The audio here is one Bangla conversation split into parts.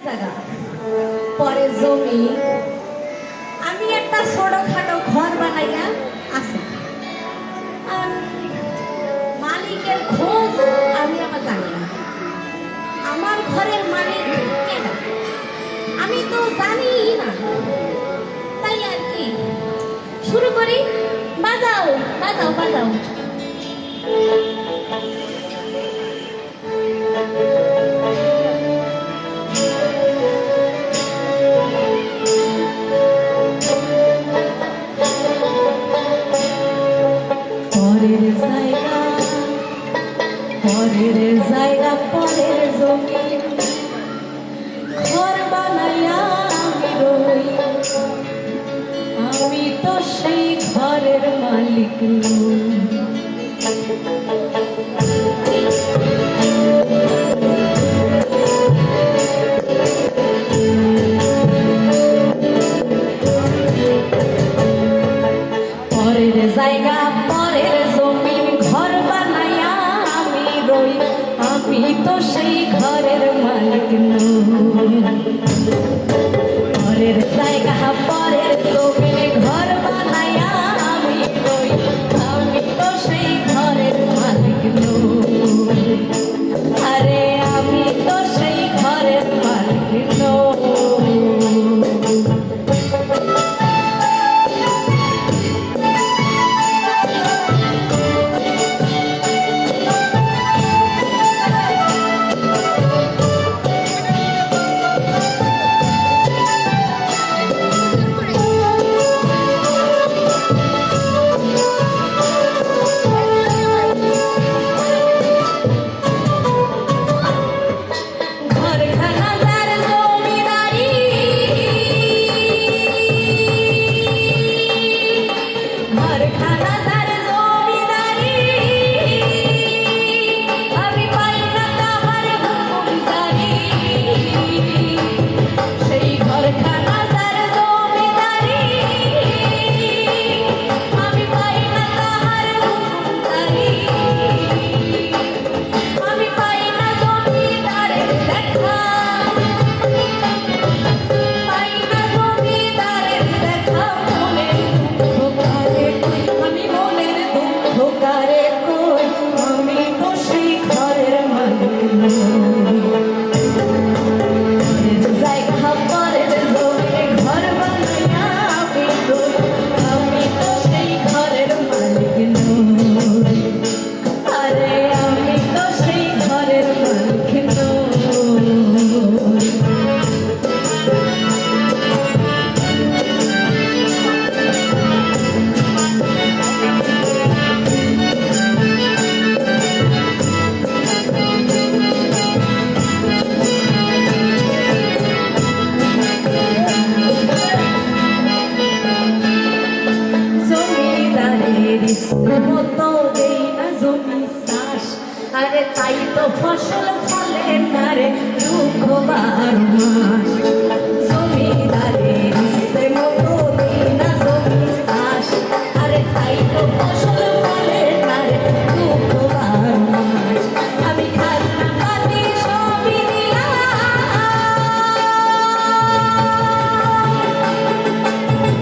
জায়গা পরে জমি আমি একটা ছোটখাটো ঘর বানাইয়া আছে। আর মালিকের খোঁজ আমি আমার জানি না। আমার ঘরের মালিক কেনা আমি তো জানি না। তাই আর কি শুরু করি। বাজাও বাজাও বাজাও। পরের জায়গা পরের জমি ঘর বানাইয়া আমি রই। আমি তো সেই ঘরের মালিক নই। পরের জায়গা পরের জমি ঘর বানাইয়া আমি রই। আমি তো সেই ঘরের মালিক নই। পরের জায়গা পরের জমি ঘর বানাইয়া আমি রই। আমি তো সেই ঘরের মালিক নই। আরে আমি তো সেই ঘরের মালিক নই। আরে তাই তো ফসল ফলে না রে দুঃখ বার মাস। জমিদারের ইচ্ছে মতো দেই না জমি চাষ। আরে তাই তো ফসল ফলে না রে দুঃখ বার মাস। আমি খাজনা পাতি সবই দিলাম।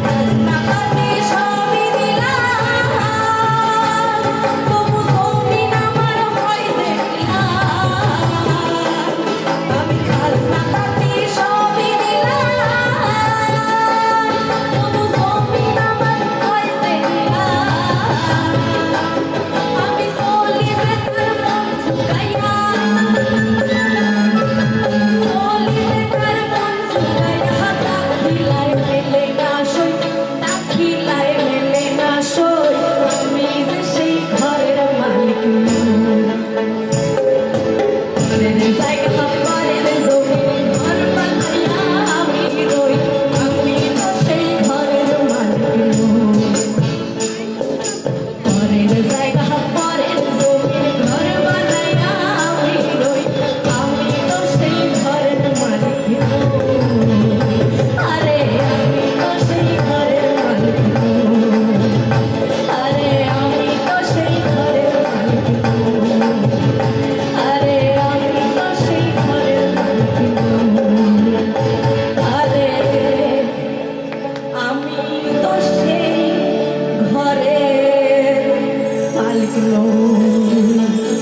খাজনা পাতি সবই দিলাম। তবু জমি আমার হয় দেখলাম। লাগলো